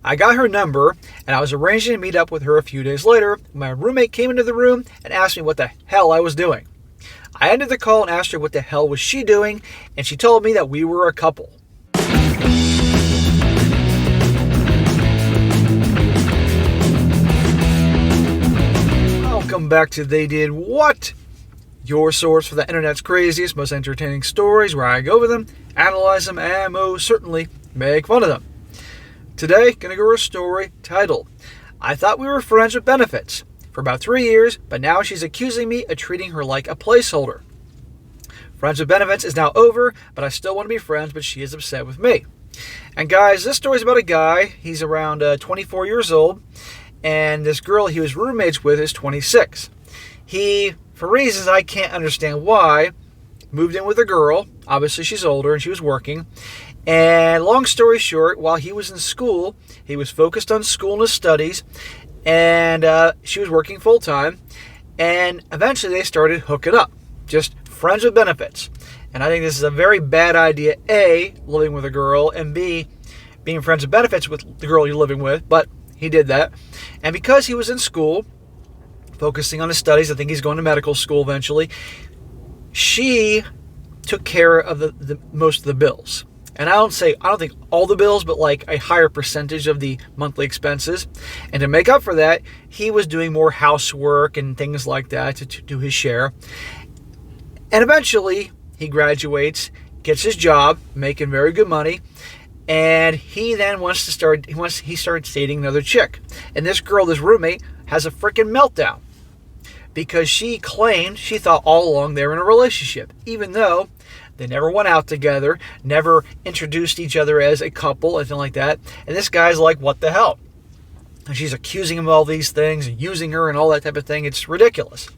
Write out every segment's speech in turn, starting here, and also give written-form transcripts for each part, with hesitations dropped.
I got her number, and I was arranging to meet up with her a few days later. My roommate came into the room and asked me what the hell I was doing. I ended the call and asked her what the hell was she doing, and she told me that we were a couple. Welcome back to They Did What? Your source for the internet's craziest, most entertaining stories, where I go over them, analyze them, and most certainly make fun of them. Today, going to go over a story titled, I Thought We Were Friends with Benefits, for about 3 years, but now she's accusing me of treating her like a placeholder. Friends with Benefits is now over, but I still want to be friends, but she is upset with me. And guys, this story is about a guy. He's around 24 years old, and this girl he was roommates with is 26. He, for reasons I can't understand why, moved in with a girl. Obviously, she's older, and she was working. And long story short, while he was in school, he was focused on school and his studies, and she was working full-time, and eventually they started hooking up. Just friends with benefits. And I think this is a very bad idea, A, living with a girl, and B, being friends with benefits with the girl you're living with, but he did that. And because he was in school, focusing on his studies, I think he's going to medical school eventually, she took care of the most of the bills. And I don't think all the bills, but like a higher percentage of the monthly expenses. And to make up for that, he was doing more housework and things like that to do his share. And eventually, he graduates, gets his job, making very good money, and he then he starts dating another chick. And this girl, this roommate, has a freaking meltdown because she claimed she thought all along they were in a relationship, even though they never went out together, never introduced each other as a couple, anything like that. And this guy's like, what the hell? And she's accusing him of all these things, and using her and all that type of thing. It's ridiculous.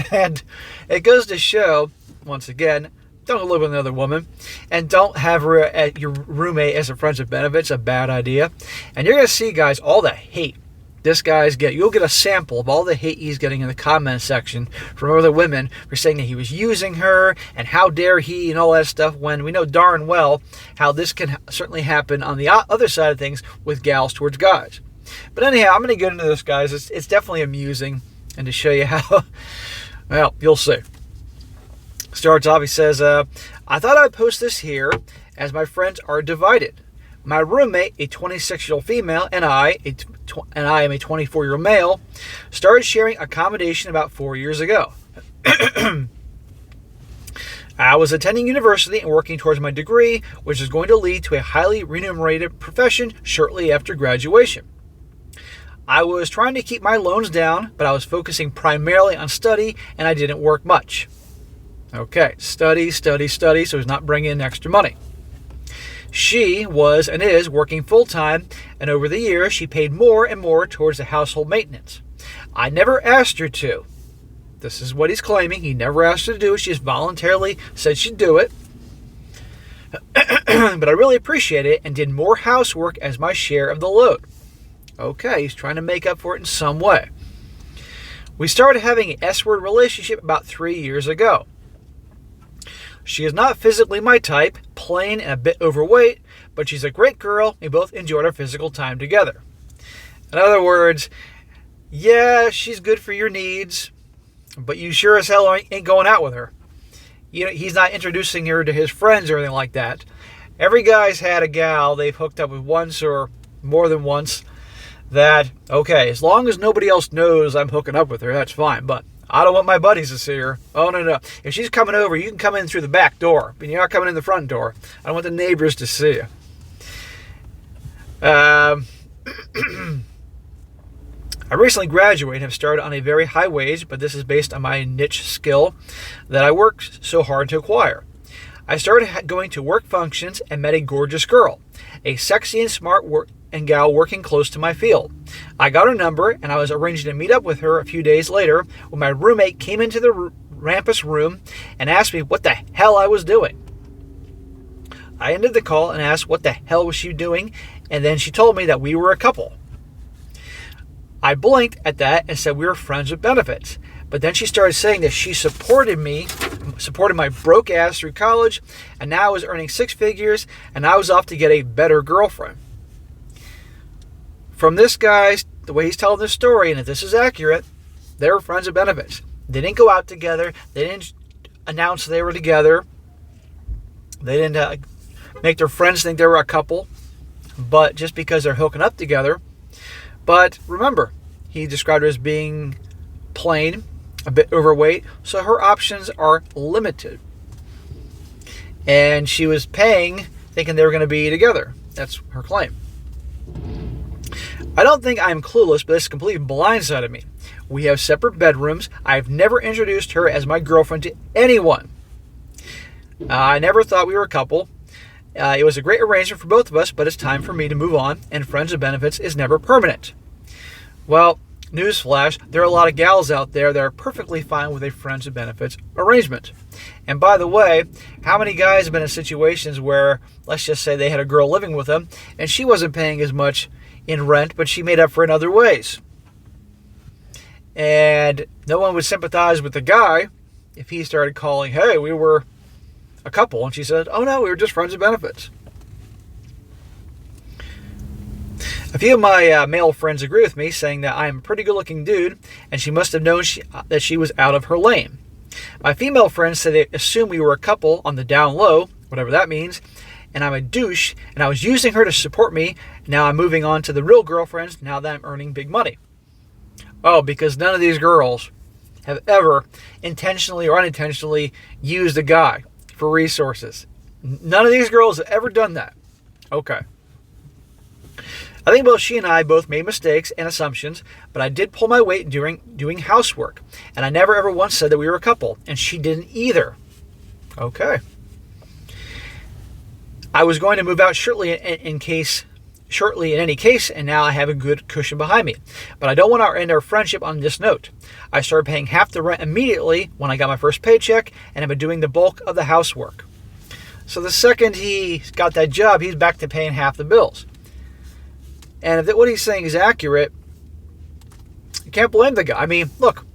And it goes to show, once again, don't live with another woman, and don't have her at your roommate as a friends with benefits. A bad idea. And you're going to see, guys, all the hate this guy's getting. You'll get a sample of all the hate he's getting in the comment section from other women for saying that he was using her, and how dare he, and all that stuff, when we know darn well how this can certainly happen on the other side of things with gals towards guys. But anyhow, I'm going to get into this, guys. It's definitely amusing, and to show you how, well, you'll see. Starts off, he says, I thought I'd post this here as my friends are divided. My roommate, a 26-year-old female, and I am a 24-year-old male, started sharing accommodation about 4 years ago. I was attending university and working towards my degree, which is going to lead to a highly remunerated profession shortly after graduation. I was trying to keep my loans down, but I was focusing primarily on study, and I didn't work much. Okay, study, so he's not bringing in extra money. She was and is working full-time, and over the years, she paid more and more towards the household maintenance. I never asked her to. This is what he's claiming. He never asked her to do it. She just voluntarily said she'd do it. But I really appreciate it and did more housework as my share of the load. Okay, he's trying to make up for it in some way. We started having an S-word relationship about 3 years ago. She is not physically my type, plain and a bit overweight, but she's a great girl. We both enjoyed our physical time together. In other words, yeah, she's good for your needs, but you sure as hell ain't going out with her. You know, he's not introducing her to his friends or anything like that. Every guy's had a gal they've hooked up with once or more than once that, okay, as long as nobody else knows I'm hooking up with her, that's fine, but I don't want my buddies to see her. Oh, no. If she's coming over, you can come in through the back door, but you're not coming in the front door. I don't want the neighbors to see you. I recently graduated and have started on a very high wage, but this is based on my niche skill that I worked so hard to acquire. I started going to work functions and met a gorgeous girl, a sexy and smart gal working close to my field. I got her number, and I was arranging to meet up with her a few days later when my roommate came into the campus room and asked me what the hell I was doing. I ended the call and asked what the hell was she doing, and then she told me that we were a couple. I blinked at that and said we were friends with benefits. But then she started saying that she supported my broke ass through college, and now I was earning 6 figures, and I was off to get a better girlfriend. from this guy, the way he's telling this story, and if this is accurate, they were friends with benefits. They didn't go out together. They didn't announce they were together. They didn't make their friends think they were a couple, but just because they're hooking up together. But remember, he described her as being plain, a bit overweight, so her options are limited. And she was paying, thinking they were going to be together. That's her claim. I don't think I'm clueless, but this completely blindsided me. We have separate bedrooms. I've never introduced her as my girlfriend to anyone. I never thought we were a couple. It was a great arrangement for both of us, but it's time for me to move on, and friends with benefits is never permanent. Well, newsflash, there are a lot of gals out there that are perfectly fine with a friends with benefits arrangement. And by the way, how many guys have been in situations where, let's just say they had a girl living with them, and she wasn't paying as much in rent, but she made up for it in other ways? And no one would sympathize with the guy if he started calling, hey, we were a couple, and she said, oh no, we were just friends with benefits. A few of my male friends agree with me, saying that I am a pretty good-looking dude, and she must have known that she was out of her lane. My female friends say they assume we were a couple on the down low, whatever that means, and I'm a douche, and I was using her to support me. Now I'm moving on to the real girlfriends now that I'm earning big money. Oh, because none of these girls have ever intentionally or unintentionally used a guy for resources. None of these girls have ever done that. Okay. I think both she and I both made mistakes and assumptions, but I did pull my weight during doing housework, and I never ever once said that we were a couple, and she didn't either. Okay. I was going to move out shortly in any case, and now I have a good cushion behind me. But I don't want to end our friendship on this note. I started paying half the rent immediately when I got my first paycheck, and I've been doing the bulk of the housework. So the second he got that job, he's back to paying half the bills. And if what he's saying is accurate, you can't blame the guy. I mean, look,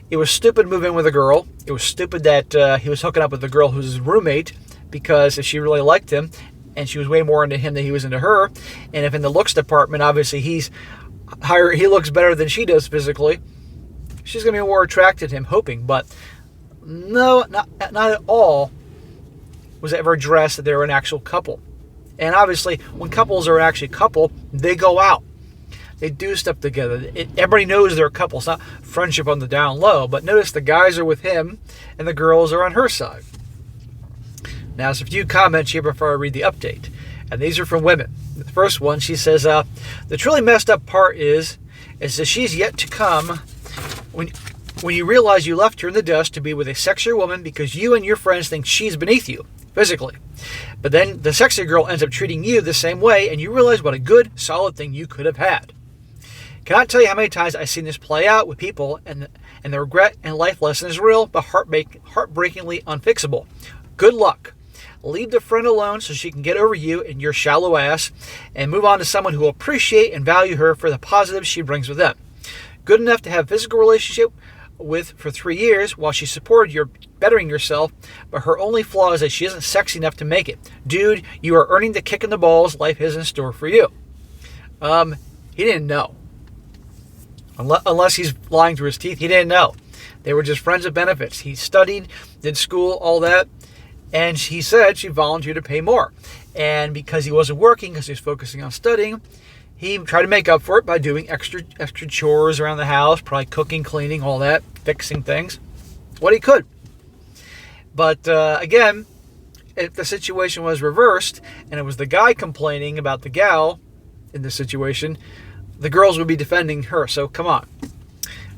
it was stupid moving in with a girl. It was stupid that he was hooking up with a girl who's his roommate, because if she really liked him, and she was way more into him than he was into her, and if in the looks department, obviously he looks better than she does physically, she's going to be more attracted to him, hoping. But no, not at all was it ever addressed that they were an actual couple. And obviously, when couples are actually a couple, they go out. They do stuff together. Everybody knows they're a couple. It's not friendship on the down low. But notice the guys are with him, and the girls are on her side. Now, there's a few comments here before I read the update. And these are from women. The first one, she says, the truly messed up part is that she's yet to come when you realize you left her in the dust to be with a sexier woman because you and your friends think she's beneath you physically. But then the sexy girl ends up treating you the same way, and you realize what a good, solid thing you could have had. Cannot tell you how many times I've seen this play out with people, and the regret and life lesson is real, but heartbreakingly unfixable. Good luck. Leave the friend alone so she can get over you and your shallow ass, and move on to someone who will appreciate and value her for the positives she brings with them. Good enough to have a physical relationship with for 3 years while she supported your bettering yourself, but her only flaw is that she isn't sexy enough to make it. Dude, you are earning the kick in the balls life has in store for you. He didn't know. Unless he's lying through his teeth, he didn't know. They were just friends with benefits. He studied, did school, all that, and he said she volunteered to pay more. And because he wasn't working, because he was focusing on studying, he tried to make up for it by doing extra chores around the house, probably cooking, cleaning, all that, fixing things, what he could. But again, if the situation was reversed and it was the guy complaining about the gal in this situation, the girls would be defending her. So come on.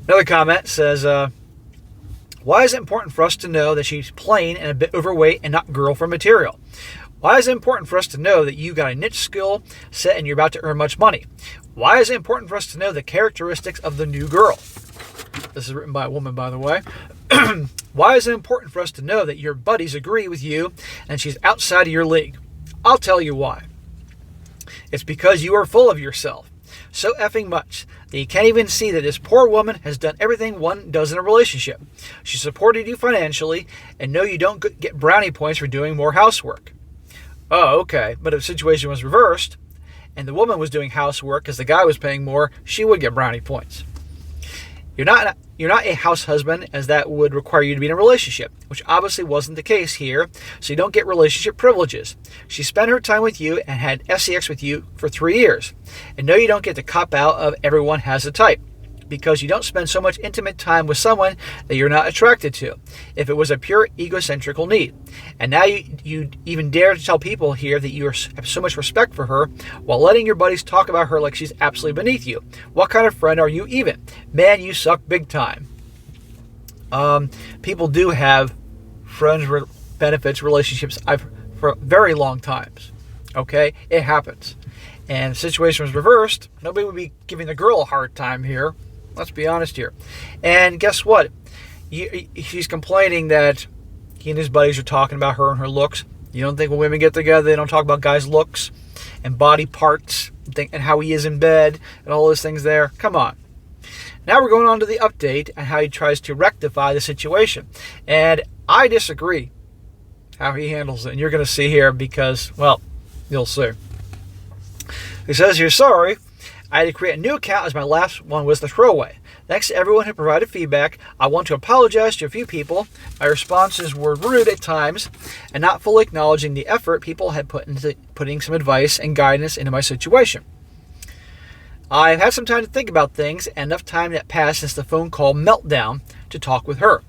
Another comment says, why is it important for us to know that she's plain and a bit overweight and not girlfriend material? Why is it important for us to know that you got a niche skill set and you're about to earn much money? Why is it important for us to know the characteristics of the new girl? This is written by a woman, by the way. Why is it important for us to know that your buddies agree with you and she's outside of your league? I'll tell you why. It's because you are full of yourself. So effing much that you can't even see that this poor woman has done everything one does in a relationship. She supported you financially, and no, you don't get brownie points for doing more housework. Oh, okay. But if the situation was reversed, and the woman was doing housework because the guy was paying more, she would get brownie points. You're not a house husband, as that would require you to be in a relationship, which obviously wasn't the case here, so you don't get relationship privileges. She spent her time with you and had sex with you for 3 years. And no, you don't get the cop-out of everyone has a type, because you don't spend so much intimate time with someone that you're not attracted to, if it was a pure egocentrical need. And now you even dare to tell people here that you have so much respect for her, while letting your buddies talk about her like she's absolutely beneath you. What kind of friend are you even? Man, you suck big time. People do have friends with benefits relationships for very long times. Okay? It happens. And the situation was reversed. Nobody would be giving the girl a hard time here. Let's be honest here. And guess what? She's complaining that he and his buddies are talking about her and her looks. You don't think when women get together, they don't talk about guys' looks and body parts and how he is in bed and all those things there? Come on. Now we're going on to the update and how he tries to rectify the situation. And I disagree how he handles it. And you're going to see here because, well, you'll see. He says here, sorry, I had to create a new account as my last one was the throwaway. Thanks to everyone who provided feedback. I want to apologize to a few people. My responses were rude at times and not fully acknowledging the effort people had put into putting some advice and guidance into my situation. I've had some time to think about things and enough time that passed since the phone call Meltdown to talk with her.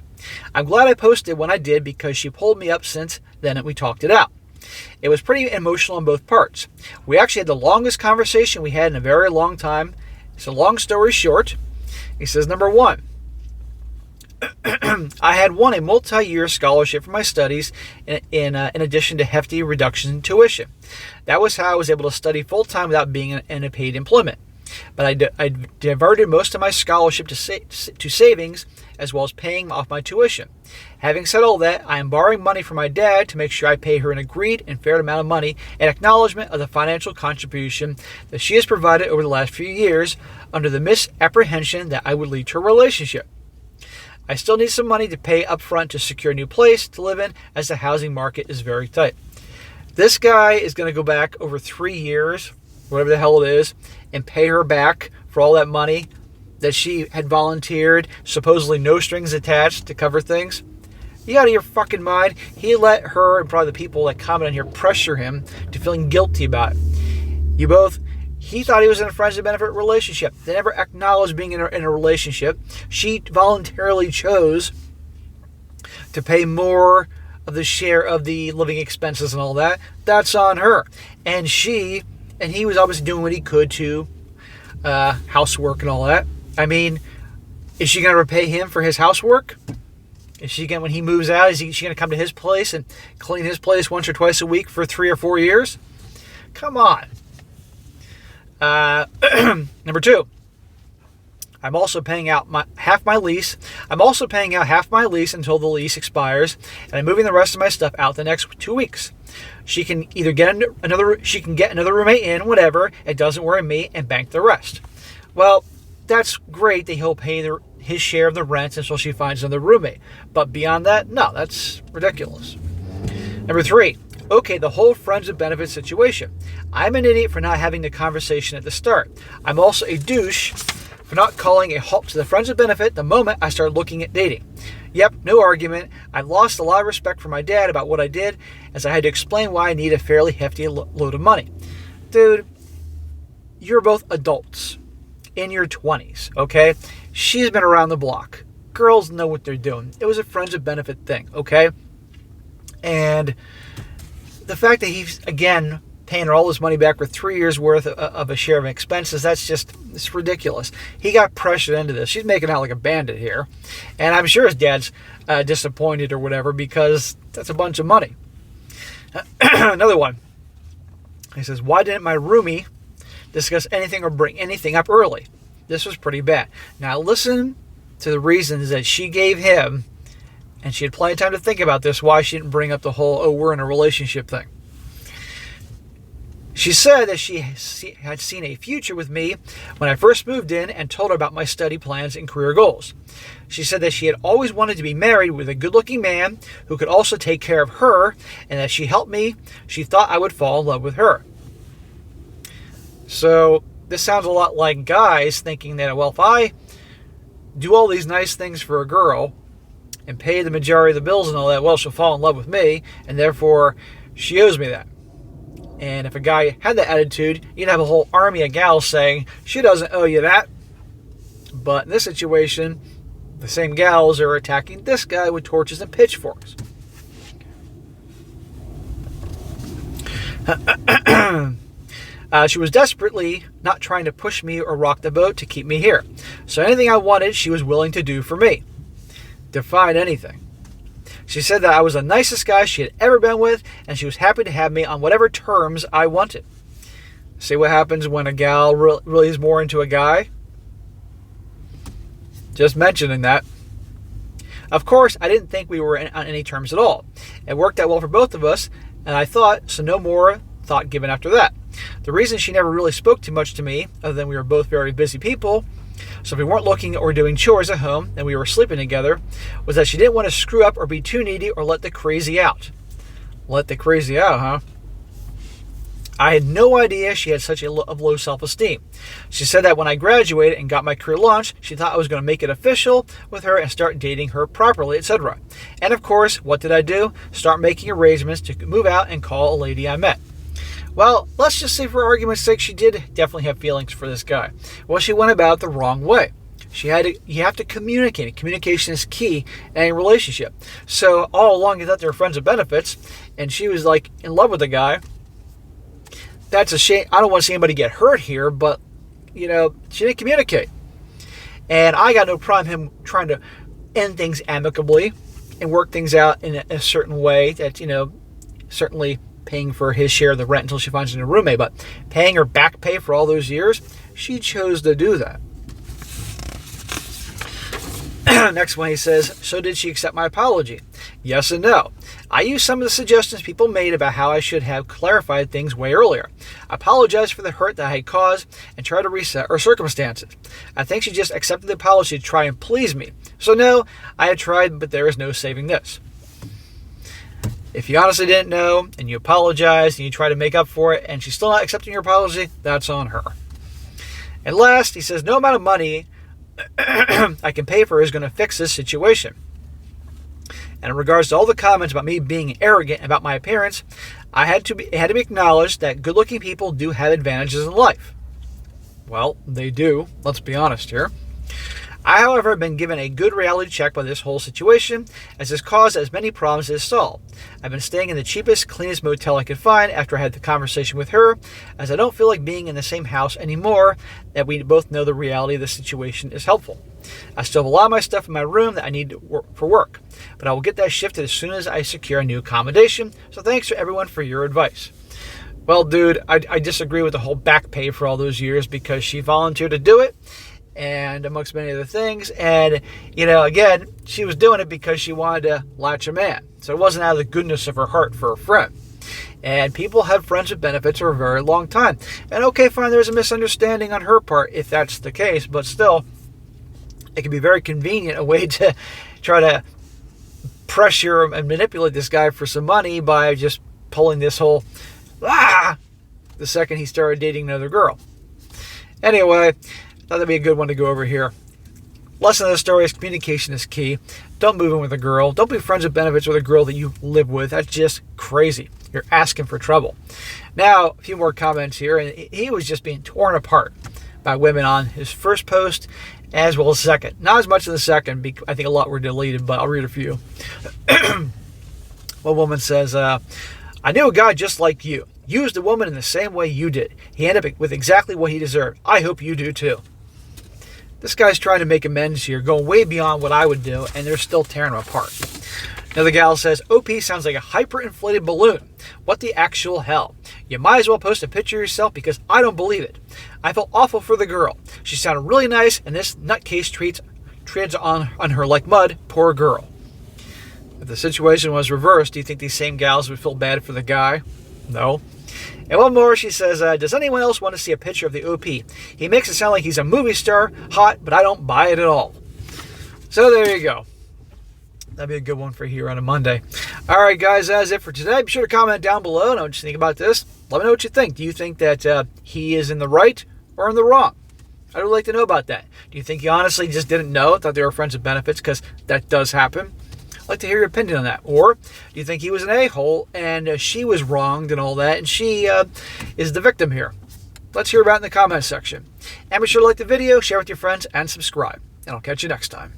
I'm glad I posted when I did because she pulled me up since then and we talked it out. It was pretty emotional on both parts. We actually had the longest conversation we had in a very long time. It's a long story short. He says, number one, I had won a multi-year scholarship for my studies in addition to hefty reductions in tuition. That was how I was able to study full-time without being in a paid employment. But I diverted most of my scholarship to savings as well as paying off my tuition. Having said all that, I am borrowing money from my dad to make sure I pay her an agreed and fair amount of money in acknowledgement of the financial contribution that she has provided over the last few years under the misapprehension that I would lead to a relationship. I still need some money to pay up front to secure a new place to live in as the housing market is very tight. This guy is going to go back over 3 years, whatever the hell it is, and pay her back for all that money that she had volunteered, supposedly no strings attached, to cover things. You out of your fucking mind? He let her and probably the people that comment on here pressure him to feeling guilty about it. He thought he was in a friends with benefit relationship. They never acknowledged being in a relationship. She voluntarily chose to pay more of the share of the living expenses and all that. That's on her. And he was obviously doing what he could to housework and all that. I mean, is she going to repay him for his housework? Is she going, when he moves out, is she going to come to his place and clean his place once or twice a week for 3 or 4 years? Come on. Number two, I'm also paying out half my lease. I'm also paying out half my lease until the lease expires, and I'm moving the rest of my stuff out the next 2 weeks. She can either get another roommate in, whatever. It doesn't worry me, and bank the rest. Well, that's great that he'll pay his share of the rent until she finds another roommate. But beyond that, no, that's ridiculous. Number three, okay, the whole friends with benefits situation. I'm an idiot for not having the conversation at the start. I'm also a douche for not calling a halt to the friends with benefit the moment I started looking at dating. Yep, no argument. I lost a lot of respect for my dad about what I did, as I had to explain why I need a fairly hefty load of money. Dude, you're both adults in your 20s, okay? She's been around the block. Girls know what they're doing. It was a friends with benefit thing, okay? And the fact that he's, again, paying her all this money back for 3 years worth of a share of expenses, it's ridiculous. He got pressured into this. She's making out like a bandit here. And I'm sure his dad's disappointed or whatever, because that's a bunch of money. Another one. He says, why didn't my roomie discuss anything or bring anything up early? This was pretty bad. Now listen to the reasons that she gave him, and she had plenty of time to think about this, why she didn't bring up the whole, we're in a relationship thing. She said that she had seen a future with me when I first moved in and told her about my study plans and career goals. She said that she had always wanted to be married with a good-looking man who could also take care of her, and that she helped me. She thought I would fall in love with her. So this sounds a lot like guys thinking that, well, if I do all these nice things for a girl and pay the majority of the bills and all that, well, she'll fall in love with me, and therefore she owes me that. And if a guy had that attitude, you'd have a whole army of gals saying, she doesn't owe you that. But in this situation, the same gals are attacking this guy with torches and pitchforks. She was desperately not trying to push me or rock the boat to keep me here. So anything I wanted, she was willing to do for me. Define anything. She said that I was the nicest guy she had ever been with, and she was happy to have me on whatever terms I wanted. See what happens when a gal really is more into a guy? Just mentioning that. Of course, I didn't think we were on any terms at all. It worked out well for both of us, and I thought, so no more thought given after that. The reason she never really spoke too much to me, other than we were both very busy people, so if we weren't looking or doing chores at home and we were sleeping together, was that she didn't want to screw up or be too needy or let the crazy out. Let the crazy out, huh? I had no idea she had such a low self-esteem. She said that when I graduated and got my career launched, she thought I was going to make it official with her and start dating her properly, etc. And of course, what did I do? Start making arrangements to move out and call a lady I met. Well, let's just say for argument's sake, she did definitely have feelings for this guy. Well, she went about it the wrong way. You have to communicate. Communication is key in any relationship. So all along you thought they were friends with benefits, and she was like in love with the guy. That's a shame. I don't want to see anybody get hurt here, but she didn't communicate. And I got no problem him trying to end things amicably and work things out in a certain way that, certainly paying for his share of the rent until she finds a new roommate, but paying her back pay for all those years, she chose to do that. Next one, he says, so did she accept my apology? Yes and no. I used some of the suggestions people made about how I should have clarified things way earlier. I apologized for the hurt that I had caused and tried to reset her circumstances. I think she just accepted the apology to try and please me. So no, I had tried, but there is no saving this. If you honestly didn't know and you apologized and you try to make up for it and she's still not accepting your apology, that's on her. And last, he says, no amount of money I can pay for is going to fix this situation. And in regards to all the comments about me being arrogant about my appearance, it had to be acknowledged that good-looking people do have advantages in life. Well, they do. Let's be honest here. I, however, have been given a good reality check by this whole situation, as it's caused as many problems as solved. I've been staying in the cheapest, cleanest motel I could find after I had the conversation with her, as I don't feel like being in the same house anymore, that we both know the reality of the situation is helpful. I still have a lot of my stuff in my room that I need for work, but I will get that shifted as soon as I secure a new accommodation, so thanks to everyone for your advice. Well, dude, I disagree with the whole back pay for all those years because she volunteered to do it, and amongst many other things. And, again, she was doing it because she wanted to latch a man. So it wasn't out of the goodness of her heart for a friend. And people have friends with benefits for a very long time. And okay, fine, there's a misunderstanding on her part if that's the case. But still, it can be very convenient, a way to try to pressure and manipulate this guy for some money by just pulling this whole, the second he started dating another girl. Anyway, thought that'd be a good one to go over here. Lesson of the story is communication is key. Don't move in with a girl. Don't be friends with benefits with a girl that you live with. That's just crazy. You're asking for trouble. Now, a few more comments here. And he was just being torn apart by women on his first post as well as second. Not as much in the second. I think a lot were deleted, but I'll read a few. One woman says, I knew a guy just like you. Used a woman in the same way you did. He ended up with exactly what he deserved. I hope you do too. This guy's trying to make amends here, going way beyond what I would do, and they're still tearing him apart. Another gal says, OP sounds like a hyper-inflated balloon. What the actual hell? You might as well post a picture of yourself because I don't believe it. I felt awful for the girl. She sounded really nice, and this nutcase treads on her like mud. Poor girl. If the situation was reversed, do you think these same gals would feel bad for the guy? No. And one more, she says, does anyone else want to see a picture of the OP? He makes it sound like he's a movie star, hot, but I don't buy it at all. So there you go. That'd be a good one for here on a Monday. All right, guys, that's it for today. Be sure to comment down below and know what you think about this. Let me know what you think. Do you think that he is in the right or in the wrong? I would like to know about that. Do you think he honestly just didn't know, thought they were friends with benefits? Because that does happen. I'd like to hear your opinion on that. Or do you think he was an a-hole and she was wronged and all that, and she is the victim here? Let's hear about it in the comments section. And be sure to like the video, share with your friends, and subscribe. And I'll catch you next time.